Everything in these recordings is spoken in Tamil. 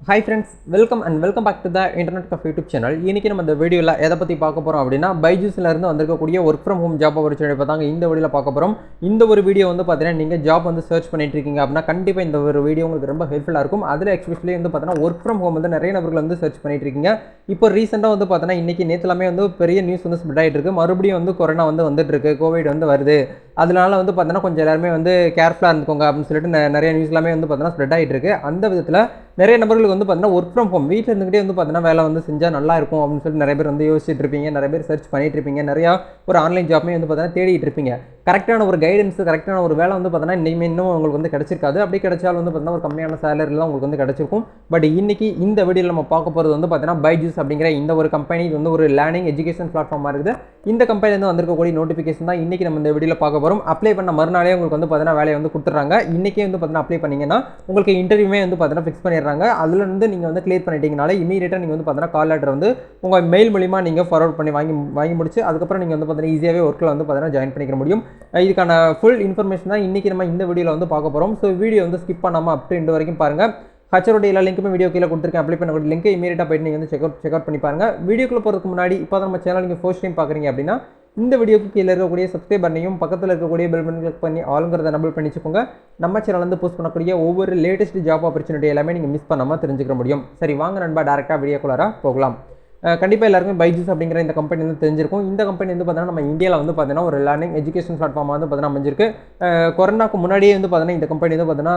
Hi friends, welcome back to the Internet Cafe YouTube channel. இன்னைக்கு நம்ம இந்த வீடியோல எதை பத்தி பார்க்க போறோம் அப்படினா பைஜூஸ்ல இருந்து வந்திருக்கக்கூடிய work from home job opportunity பதாங்க இந்த வீடியோல பார்க்க போறோம். இந்த ஒரு வீடியோ வந்து பாத்தீங்கன்னா நீங்க ஜாப் வந்து சர்ச் பண்ணிட்டு இருக்கீங்க அப்படினா கண்டிப்பா இந்த ஒரு வீடியோ உங்களுக்கு ரொம்ப ஹெல்ப்ஃபுல்லா இருக்கும். அதுல எஸ்பெஷலி வந்து பாத்தீங்கன்னா work from home வந்து நிறைய நபர்கள் வந்து சர்ச் பண்ணிட்டு இருக்கீங்க. இப்போ ரீசன்ட்டா வந்து பாத்தீங்கன்னா இன்னைக்கு நேத்துலமே வந்து பெரிய நியூஸ் வந்து ஸ்ப்ரெட் ஆயிட்டு இருக்கு. மறுபடியும் வந்து கொரோனா வந்து வந்துட்டு இருக்கு. கோவிட் வந்து வருது. அதனால வந்து பாத்தீங்கன்னா கொஞ்சம் எல்லாரும் வந்து கேர்ஃபுல்லா இருந்துக்கோங்க அப்படினு சொல்லிட்டு நிறைய நியூஸ்லாமே வந்து பாத்தீங்கன்னா ஸ்ப்ரெட் ஆயிட்டு இருக்கு. அந்த விதத்துல நிறைய நபர்களுக்கு வந்து பாத்தீங்கன்னா work from home வீட்ல இருந்துகிட்டே வந்து பாத்தீங்கன்னா வேலை வந்து செஞ்சா நல்லா இருக்கும் அப்படினு சொல்லி நிறைய பேர் வந்து யோசிச்சிட்டு இருப்பீங்க. நிறைய பேர் சர்ச் பண்ணிட்டு இருப்பீங்க. நிறைய ஒரு ஆன்லைன் ஜாப்மே வந்து பாத்தீங்கன்னா தேடிட்டு இருப்பீங்க. கரெக்ட்டான ஒரு கைடன்ஸ், கரெக்ட்டான ஒரு வேலை வந்து பாத்தீங்கன்னா இன்னும் உங்களுக்கு வந்து கிடைச்சிருக்காது. அப்படி கிடைச்சாலும் வந்து பாத்தீங்கன்னா ஒரு கம்மியான சேலரில உங்களுக்கு வந்து கிடைச்சிருக்கும். பட் இன்னைக்கு இந்த வீடியோல நம்ம பார்க்க போறது வந்து பாத்தீங்கன்னா பைஜூஸ் அப்படிங்கிற இந்த ஒரு கம்பெனி வந்து ஒரு லேர்னிங் எஜுகேஷன் பிளாட்ஃபார்மா இருக்குது. இந்த கம்பெனில இருந்து வந்திருக்கக்கூடிய நோட்டிஃபிகேஷன் தான் இன்னைக்கு நம்ம இந்த வீடியோல பார்க்க போறோம். அப்ளை பண்ண மறுநாளே உங்களுக்கு வந்து பாத்தீங்கன்னா வேலையை வந்து கொடுத்துறாங்க. இன்னைக்கே வந்து பாத்தீங்கன்னா அப்ளை பண்ணீங்கன்னா உங்களுக்கு இன்டர்வியூமே வந்து பாத்தீங்கன்னா ஃபிக்ஸ் பண்ணிடுறாங்க. அதுல இருந்து நீங்க வந்து கிளியர் பண்ணிட்டீங்கனாலே இமிடியேட்டா நீங்க வந்து பாத்தீங்கன்னா கால் லெட்டர் வந்து உங்க மெயில் மூலமா நீங்க ஃபார்வர்ட் பண்ணி வாங்கி முடிச்சு அதுக்கப்புறம் நீங்க வந்து பாத்தீங்கன்னா ஈஸியாவே ஒர்க்ல வந்து பாத்தீங்கன்னா ஜாயின் பண்ணிக்க முடியும். இதுக்கான ஃபுல் இன்ஃபர்மேஷன் தான் இன்னைக்கு நம்ம இந்த வீடியோல வந்து பார்க்க போறோம். ஸோ வீடியோ வந்து ஸ்கிப் பண்ணாம அப் டு எண்ட் வரைக்கும் பாருங்க. ஹச்சரோட எல்லா லிங்க்குமே வீடியோ கீழே கொடுத்துருக்கேன். அப்ளை பண்ணக்கூடிய லிங்க் இமீடியட்டா போயிட்டு நீங்க வந்து செக் அவுட் பண்ணி பாருங்க. வீடியோக்குள்ள போறதுக்கு முன்னாடி இப்போ நம்ம சேனல் நீங்க ஃபர்ஸ்ட் டைம் பாக்குறீங்க அப்படின்னா இந்த வீடியோக்கு கீழே இருக்கக்கூடிய சப்ஸ்கிரைப் பட்டனையும் பக்கத்தில் இருக்கக்கூடிய பெல் பட்டன் கிளிக் பண்ணி ஆளுங்கிறத எனேபிள் பண்ணி வச்சுக்கோங்க. நம்ம சேனல் வந்து போஸ்ட் பண்ணக்கூடிய ஒவ்வொரு லேட்டஸ்ட் ஜாப் ஆப்பர்ச்சுனிட்டி எல்லாமே நீங்கள் மிஸ் பண்ணாமல் தெரிஞ்சுக்க முடியும். சரி வாங்க நண்பா, டேரெக்டாக வீடியோக்குள்ளார போகலாம். கண்டிப்பாக எல்லாருமே பைஜூஸ் அப்படிங்கிற இந்த கம்பெனி வந்து தெரிஞ்சிருக்கும். இந்த கம்பெனி வந்து பார்த்தீங்கன்னா நம்ம இந்தியாவில் வந்து பார்த்தீங்கன்னா ஒரு லேர்னிங் எஜுகேஷன் பிளாட்ஃபார்மாக வந்து பார்த்தீங்கன்னா அமைஞ்சிருக்கு. கொரோனாக்கு முன்னாடியே வந்து பார்த்தீங்கன்னா இந்த கம்பெனி வந்து பார்த்தீங்கன்னா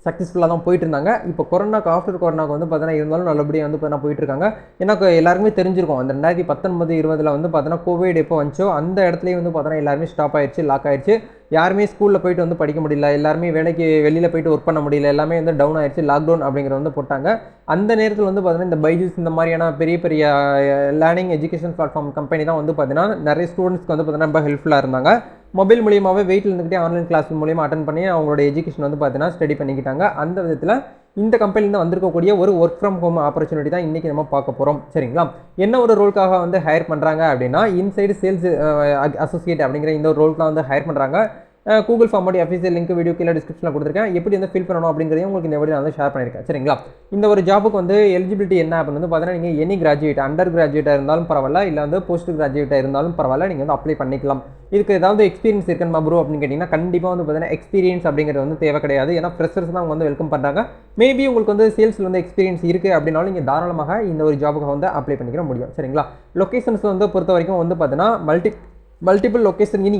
சக்ஸஸ்ஃபுல்லாக தான் போயிட்டு இருந்தாங்க. இப்போ கொரோனாக்கு ஆஃப்டர் கொரோனாக்கு வந்து பார்த்தீங்கன்னா இருந்தாலும் நல்லபடியாக வந்து பார்த்தீங்கன்னா போயிட்டு இருக்காங்க. ஏன்னா எல்லாருக்குமே தெரிஞ்சிருக்கும் அந்த 2019-20 வந்து பார்த்தீங்கன்னா கோவிட் எப்போ வந்துச்சோ அந்த இடத்துலேயே வந்து பார்த்தீங்கன்னா எல்லாருமே ஸ்டாப் ஆயிடுச்சு, லாக் ஆயிடுச்சு. யாருமே ஸ்கூலில் போயிட்டு வந்து படிக்க முடியல, எல்லாருமே வேலைக்கு வெளியில் போயிட்டு ஒர்க் பண்ண முடியல, எல்லாமே வந்து டவுன் ஆயிடுச்சு. லாக்டவுன் அப்படிங்கிறத வந்து போட்டாங்க. அந்த நேரத்தில் வந்து பார்த்தீங்கன்னா இந்த பைஜூஸ் இந்த மாதிரியான பெரிய லேர்னிங் எஜுகேஷன் பிளாட்ஃபார்ம் கம்பெனி தான் வந்து பார்த்தீங்கன்னா நிறைய ஸ்டூடெண்ட்ஸ்க்கு வந்து பார்த்தீங்கன்னா ரொம்ப ஹெல்ப்ஃபுல்லாக இருந்தாங்க. மொபைல் மூலியமாகவே வீட்டில் இருந்துக்கிட்டே ஆன்லைன் கிளாஸ் மூலியமாக அட்டன் பண்ணி அவங்களோட எஜுகேஷன் வந்து பார்த்தீங்கன்னா ஸ்டடி பண்ணிக்கிட்டாங்க. அந்த விதத்தில் இந்த கம்பெனிலேருந்து வந்திருக்கக்கூடிய ஒரு ஒர்க் ஃப்ரம் ஹோம் ஆப்பர்ச்சுனிட்டி தான் இன்றைக்கி நம்ம பார்க்க போகிறோம். சரிங்களா, என்ன ஒரு ரோலுக்காக வந்து ஹையர் பண்ணுறாங்க அப்படின்னா இன்சைடு சேல்ஸ் அசோசியேட் அப்படிங்கிற இந்த ஒரு ரோலுக்கு தான் வந்து ஹையர் பண்ணுறாங்க. கூகுள் ஃபார்மோட அஃபீஷியல் லிங்க் வீடியோ கீழே டிஸ்கிரிப்ஷனில் கொடுத்துருக்கேன். எப்படி வந்து ஃபில் பண்ணணும் அப்படிங்கிறதையும் உங்களுக்கு இந்த வீடியோ வந்து ஷேர் பண்ணியிருக்கேன். சரிங்களா, இந்த ஒரு ஜாபுக்கு வந்து எலிஜிபிலிட்டி என்ன அப்படின்னு வந்து பார்த்தீங்கன்னா நீங்கள் எனி கிராஜுவேட், அண்டர் கிராஜுவேட்டாக இருந்தாலும் பரவாயில்ல, இல்லை வந்து போஸ்ட் கிராஜுவேட்டாக இருந்தாலும் பரவாயில்ல, நீங்கள் வந்து அப்ளை பண்ணிக்கலாம். இதுக்கு ஏதாவது எக்ஸ்பீரியன்ஸ் இருக்குமா ப்ரோ அப்படின்னு கேட்டிங்கன்னா கண்டிப்பாக வந்து பார்த்தீங்கன்னா எக்ஸ்பீரியன்ஸ் அப்படிங்கிறது வந்து தேவை கிடையாது. ஏன்னா ஃப்ரெஷர்ஸ் தான் அவங்க வந்து வெல்கம் பண்ணுறாங்க. மேபி உங்களுக்கு வந்து சேல்ஸில் வந்து எக்ஸ்பீரியன்ஸ் இருக்குது அப்படின்னாலும் நீங்கள் தாராளமாக இந்த ஒரு ஜாபுக்கு வந்து அப்ளை பண்ணிக்கிற முடியும். சரிங்களா, லொக்கேஷன்ஸ் வந்து பொறுத்த வரைக்கும் வந்து பார்த்தீங்கன்னா மல்டிபிள் லொக்கேஷன் இன்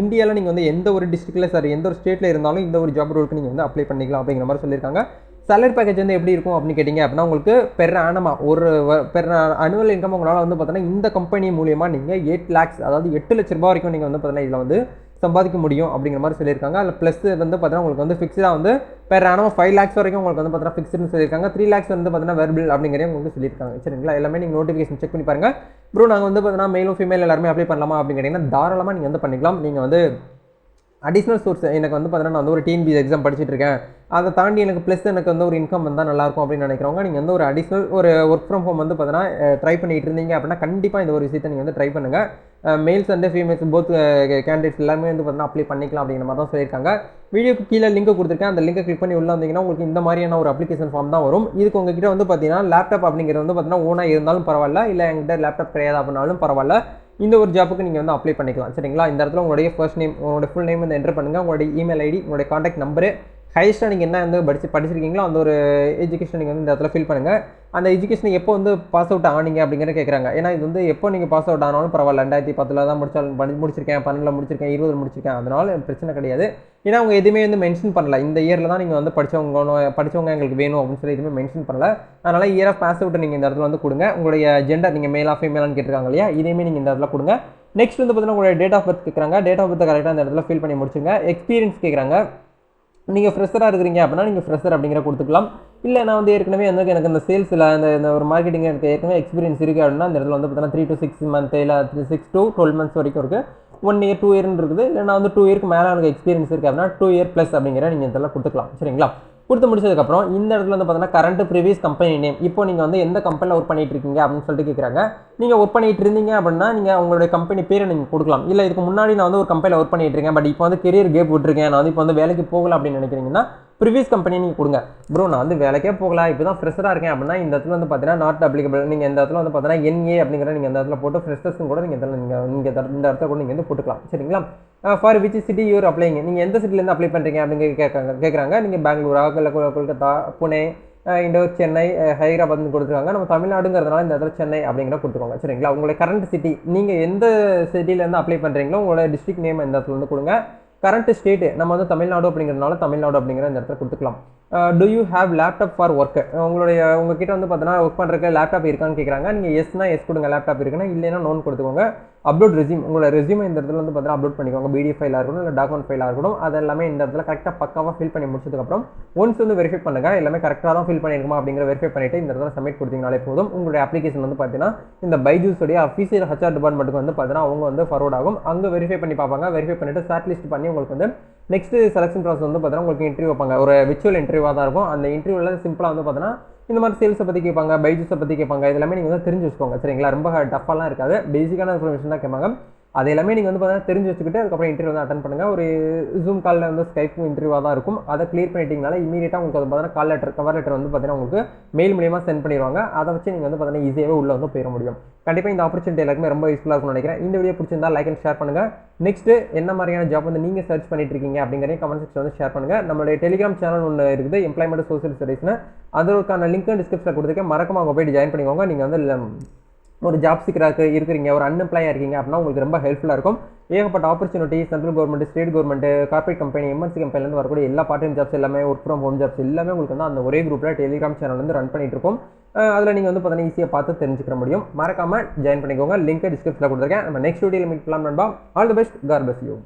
இந்தியாவில் நீங்கள் வந்து எந்த ஒரு டிஸ்ட்ரிக்டில் சார் எந்த ஒரு ஸ்டேட்டில் இருந்தாலும் இந்த ஒரு ஜாப் ரோலுக்கு நீங்கள் வந்து அப்ளை பண்ணிக்கலாம் அப்படிங்கிற மாதிரி சொல்லியிருக்காங்க. சேலரி பேக்கேஜ் வந்து எப்படி இருக்கும் அப்படின்னு கேட்டிங்க அப்படின்னா உங்களுக்கு பெர் அனுவல் இன்கம் உங்களால் வந்து பார்த்தீங்கன்னா இந்த கம்பெனி மூலியமாக நீங்கள் 8 lakhs அதாவது 8 லட்ச ரூபாய் வரைக்கும் நீங்கள் வந்து பார்த்தீங்கன்னா இதில் வந்து சம்பாதிக்க முடியும் அப்படிங்கிற மாதிரி சொல்லியிருக்காங்க. அதில் ப்ளஸ் வந்து பார்த்தீங்கன்னா உங்களுக்கு வந்து ஃபிக்ஸ்டாக வந்து பெர் ஆனம் 5 lakhs வரைக்கும் உங்களுக்கு வந்து பார்த்தீங்கன்னா ஃபிக்ஸ்டுன்னு சொல்லியிருக்காங்க. 3 lakhs வந்து பார்த்தீங்கன்னா வெர்பிள் அப்படிங்கிறத உங்களுக்கு சொல்லியிருக்காங்க. சரிங்களா, எல்லாமே நீங்கள் நோட்டிஃபிகேஷன் செக் பண்ணி பாருங்கள். ப்ரோ நாங்கள் வந்து பார்த்தீங்கன்னா மேலும் ஃபீமேல் எல்லாருமே அப்ளை பண்ணலாமா அப்படின்னு கேட்டிங்கன்னா தாராளமாக நீங்கள் வந்து பண்ணிக்கலாம். நீங்கள் வந்து அடிஷ்னல் சோர்ஸ் எனக்கு வந்து பார்த்தீங்கன்னா நான் வந்து ஒரு டிஎன்பிஎஸ்சி எக்ஸாம் படிச்சுட்டு இருக்கேன், அதை தாண்டி எனக்கு ப்ளஸ் எனக்கு வந்து ஒரு இன்கம் வந்தால் நல்லாயிருக்கும் அப்படின்னு நினைக்கிறவங்க நீங்கள் வந்து ஒரு அடிஷ்னல் ஒரு ஒர்க் ஃப்ரம் ஹோம் வந்து பார்த்தீங்கன்னா ட்ரை பண்ணிட்டு இருந்தீங்க அப்படின்னா கண்டிப்பாக இந்த ஒரு விஷயத்தை நீங்கள் வந்து ட்ரை பண்ணுங்கள். Males and females both candidates எல்லாருமே வந்து பார்த்தீங்கன்னா அப்ளை பண்ணிக்கலாம் அப்படிங்கிற மாதிரி தான் சொல்லியிருக்காங்க. வீடியோக்கு கீழே லிங்க் கொடுத்துருக்கேன். அந்த லிங்கை கிளிக் பண்ணி உள்ள வந்தீங்கன்னா உங்களுக்கு இந்த மாதிரியான ஒரு அப்ளிகேஷன் ஃபார்ம் தான் வரும். இதுக்கு உங்ககிட்ட வந்து பார்த்தீங்கன்னா லேப்டாப் அப்படிங்கிறது வந்து பார்த்தீங்கன்னா ஓனாக இருந்தாலும் பரவாயில்ல, இல்லை எங்கிட்ட லேப்டாப் கிடையாது அப்படின்னாலும் பரவாயில்ல, இந்த ஒரு ஜாப்புக்கு நீங்கள் வந்து அப்ளை பண்ணிக்கலாம். சரிங்களா, இந்த இடத்துல உங்களுடைய ஃபர்ஸ்ட் நேம், உங்களுடைய ஃபுல் நேம் வந்து என்டர் பண்ணுங்கள். உங்களுடைய இமெயில் ஐடி, உங்களுடைய காண்டாக்ட் நம்பரு, ஹையஸ்ட்டாக நீங்கள் என்ன வந்து படிச்சிருக்கீங்களோ அந்த ஒரு எஜுகேஷன் நீங்கள் வந்து இந்த இடத்துல ஃபில் பண்ணுங்கள். அந்த எஜுகேஷன் எப்போ வந்து பாஸ் அவுட் ஆனீங்க அப்படிங்கிற கேட்குறாங்க. ஏன்னா இது வந்து எப்போ நீங்கள் பாஸ் அவுட் ஆனாலும் பரவாயில்ல, 2010 தான் முடிச்சிருக்கேன், 12 முடிச்சிருக்கேன், 20 முடிச்சிருக்கேன், அதனால பிரச்சனை கிடையாது. ஏன்னா அவங்க எதுவுமே வந்து மென்ஷன் பண்ணல, இந்த இயரில் தான் நீங்கள் வந்து படித்தவங்க எங்களுக்கு வேணும் அப்படின்னு சொல்லி எதுவுமே மென்ஷன் பண்ணல. அதனால் இயர் ஆஃப் பாஸ் அவுட் நீங்கள் இந்த இடத்துல வந்து கொடுங்க. உங்களுடைய ஜெண்டர் நீங்கள் மேலா ஃபீமேலான்னு கேட்டிருக்காங்க இல்லையா, இதையுமே நீங்கள் இந்த இடத்துல கொடுங்க. நெக்ஸ்ட் வந்து பார்த்தீங்கன்னா உங்களுடைய டேட் ஆஃப் பர்த் கேட்குறாங்க. டேட் ஆஃப் பர்த் கரெக்டாக அந்த இடத்துல ஃபில் பண்ணி முடிச்சுங்க. எக்ஸ்பீரியன்ஸ் கேட்குறாங்க. நீங்கள் ஃப்ரெஷராக இருக்கிறீங்க அப்படின்னா நீங்கள் ஃப்ரெஷர் அப்படிங்கிற கொடுத்துக்கலாம். இல்லை நான் வந்து ஏற்கனவே வந்து எனக்கு இந்த சேல்ஸில் இந்த ஒரு மார்க்கெட்டிங் எனக்கு ஏற்கனவே எக்ஸ்பீரியன்ஸ் இருக்குது அப்படின்னா அந்த இடத்துல வந்து பார்த்தீங்கன்னா 3 to 6 months இல்லை 6 to 12 months வரைக்கும் இருக்குது. 1 year 2 year இருக்குது. இல்லை நான் வந்து 2 yearக்கு மேலே எனக்கு எக்ஸ்பீரியன்ஸ் இருக்குது அப்படின்னா 2 year ப்ளஸ் அப்படிங்கிற நீங்கள் இதெல்லாம் கொடுத்துக்கலாம். சரிங்களா, கொடுத்து முடிச்சதுக்கப்புறம் இந்த இடத்துல வந்து பார்த்தீங்கன்னா கரண்ட் ப்ரீவியஸ் கம்பெனி நேம், இப்போ நீங்கள் வந்து எந்த கம்பெனியில் ஒர்க் பண்ணிட்டு இருக்கீங்க அப்படின்னு சொல்லிட்டு கேட்குறாங்க. நீங்கள் ஒர்க் பண்ணிட்டு இருந்தீங்க அப்படின்னா நீங்கள் உங்களுடைய கம்பெனி பேரை நீங்கள் கொடுக்கலாம். இல்லை இதுக்கு முன்னாடி நான் வந்து ஒரு கம்பெனியில் ஒர்க் பண்ணிட்டு இருக்கேன், பட் இப்போ வந்து கெரியர் கேப் விட்டுருக்கேன், நான் வந்து இப்போ வந்து வேலைக்கு போகல அப்படின்னு நினைக்கிறீங்கன்னா ப்ரீவியஸ் கம்பெனி நீங்கள் கொடுங்க. ப்ரோ நான் வந்து வேலைக்கே போகலாம், இப்போ தான் ஃப்ரெஷராக இருக்கேன் அப்படின்னா இந்த இடத்துல வந்து பார்த்தீங்கன்னா நாட் அப்ளிகபிள். நீங்கள் இந்த இடத்துல வந்து பார்த்தீங்கன்னா NA அப்படிங்கிற நீங்கள் இந்த இடத்துல போட்டு ஃப்ரெஷர்ஸ்னு கூட நீங்கள் இந்த இடத்துல கூட நீங்கள் வந்து போட்டுக்கலாம். சரிங்களா? ஃபார் விச் சிட்டி யூர் அப்ளைங்க, நீங்கள் எந்த சிட்டிலேருந்து அப்ளை பண்ணுறீங்க அப்படிங்கிற கேட்குறாங்க. நீங்கள் பெங்களூரா இல்லை கொல்கத்தா, புனே, இண்டோர், சென்னை, ஹைதராபாத்னு கொடுத்துருக்காங்க. நம்ம தமிழ்நாடுங்கிறதுனால இந்த இடத்துல சென்னை அப்படிங்கிற கொடுத்துருவாங்க. சரிங்களா? உங்களுடைய கரண்ட் சிட்டி, நீங்கள் எந்த சிட்டிலேருந்து அப்ளை பண்ணுறீங்களோ உங்களோட டிஸ்ட்ரிக்ட் நேம் இந்த இடத்துல வந்து கொடுங்க. கரண்ட் ஸ்டேட்டு நம்ம வந்து தமிழ்நாடு அப்படிங்கிறதுனால தமிழ்நாடு அப்படிங்கிற இந்த இடத்துல கொடுத்துக்கலாம். To you have laptop for work, உங்ககிட்ட வந்து பார்த்தீங்கன்னா ஒர்க் பண்ணுறதுக்கு லேப்டாப் இருக்கான்னு கேட்குறாங்க. நீங்கள் எஸ்னா எஸ் கொடுங்க, லேப்டாப் இருக்குன்னா, இல்லைன்னா நோன் கொடுத்துக்கோங்க. அப்லோட் ரெஸ்யூம், உங்களோட ரெஸ்யூம் இந்த இடத்துல வந்து பார்த்தீங்கன்னா அப்லோட் பண்ணிக்கோங்க. PDF ஃபைலாக இருக்கணும் இல்லை டாக்குமெண்ட் ஃபைலாக இருக்கணும். அது எல்லாமே இந்த இடத்துல கரெக்டாக பக்காவாக ஃபில் பண்ணி முடிச்சதுக்கப்புறம் ஒன்ஸ் வந்து வெரிஃபை பண்ணுங்க, எல்லாமே கரெக்டாக தான் ஃபில் பண்ணியிருக்குமா அப்படிங்கிற வெரிஃபை பண்ணிட்டு இந்த இடத்துல சப்மிட் கொடுத்தீங்கனாலே போதும். உங்களுடைய அப்ளிகேஷன் வந்து பார்த்தீங்கன்னா இந்த பைஜூஸோடைய அஃபீஷியல் HR டிபார்ட்மெண்ட்டுக்கு வந்து பார்த்தீங்கன்னா அவங்க வந்து ஃபார்வர்ட் ஆகும். அங்கே வெரிஃபை பண்ணி பார்ப்பாங்க. வெரிஃபை பண்ணிட்டு ஷார்ட் லிஸ்ட் பண்ணி உங்களுக்கு வந்து நெக்ஸ்ட் செலக்ஷன் ப்ராசஸ் வந்து பார்த்தீங்கன்னா உங்களுக்கு இன்டர்வியூ வைப்பாங்க. ஒரு விர்ச்சுவல் இன்டர்வியூவாக தான் இருக்கும். அந்த இன்டர்வியூவில் சிம்பிளாக வந்து பார்த்தீங்கன்னா இந்த மாதிரி சேல்ஸை பற்றி கேட்பாங்க, பைஜூஸை பற்றி கேட்பாங்க. இது எல்லாமே நீங்கள் வந்து தெரிஞ்சு வச்சுக்கோங்க. சரிங்களா? ரொம்ப டஃப்பாலாம் இருக்காது, பேசிக்கான இன்ஃபர்மேஷன் தான் கேட்பாங்க. அது எல்லாமே நீங்கள் வந்து பார்த்தீங்கன்னா தெரிஞ்சு வச்சுக்கிட்டு அதுக்கப்புறம் இன்டர்வியூ வந்து அட்டன் பண்ணுங்கள். ஒரு ஜூம் காலில் வந்து ஸ்கைப் இன்டர்வியூவாக தான் இருக்கும். அதை கிளியர் பண்ணிட்டீங்கனால இமீடியட்டாக உங்களுக்கு வந்து பார்த்தீங்கன்னா கால் லெட்டர், கவர் லெட்டர் வந்து பார்த்தீங்கன்னா உங்களுக்கு மெயில் மூலியமாக சென்ட் பண்ணிடுவாங்க. அதை வச்சு நீங்கள் வந்து பார்த்தீங்கன்னா ஈஸியாகவே உள்ளே வந்து போயிட முடியும். கண்டிப்பாக இந்த ஆப்பர்ச்சுனிட்டி எல்லாருக்குமே ரொம்ப யூஸ்ஃபுல்லாக இருக்கும்னு நினைக்கிறேன். இந்த வீடியோ பிடிச்சிருந்தா லைக் அண்ட் ஷேர் பண்ணுங்கள். நெக்ஸ்ட் என்ன மாதிரியான ஜாப் வந்து நீங்கள் சர்ச் பண்ணிட்டு இருக்கீங்க அப்படிங்கிறதையும் கமெண்ட் செக்ஷன் வந்து ஷேர் பண்ணுங்கள். நம்மளுடைய டெலிகிராம் சேனல் ஒன்று இருக்குது, எம்ப்ளாய்மெண்ட் சோசியல் ஸ்டடீஸ்னு. அதற்கான லிங்க் டிஸ்கிரிப்ஷனில் கொடுத்துருக்கேன். மறக்காம அவங்க போய்ட்டு ஜாயின் பண்ணிக்கோங்க. நீங்கள் வந்து ஒரு ஜாப் சீக்கராக இருக்கிறீங்க, ஒரு அன்எம்ப்ளாயாக இருக்கீங்க அப்படின்னா உங்களுக்கு ரொம்ப ஹெல்ப்ஃபுல்லாக இருக்கும். ஏகப்பட்ட opportunity central government, state government, corporate company, MNC கம்பெனிலேருந்து வரக்கூடிய எல்லா பார்ட் டைம் ஜாப்ஸ் எல்லாமே, ஒர்க் ஃப்ரம் ஹோம் ஜாப்ஸ் எல்லாமே உங்களுக்கு வந்து அந்த ஒரே குரூப்பில் டெலிகிராம் சேனல் வந்து ரன் பண்ணிட்டு இருக்கோம். அதில் நீங்கள் வந்து பார்த்தீங்கன்னா ஈஸியாக பார்த்து தெரிஞ்சுக்க முடியும். மறக்காமல் ஜாயின் பண்ணிக்கோங்க. லிங்க் டிஸ்கிரிப்ஷனில் கொடுத்துருக்கேன். நம்ம நெக்ஸ்ட் வீடியோவில் மீட் பண்ணலாம் நண்பா. All the best. God bless you.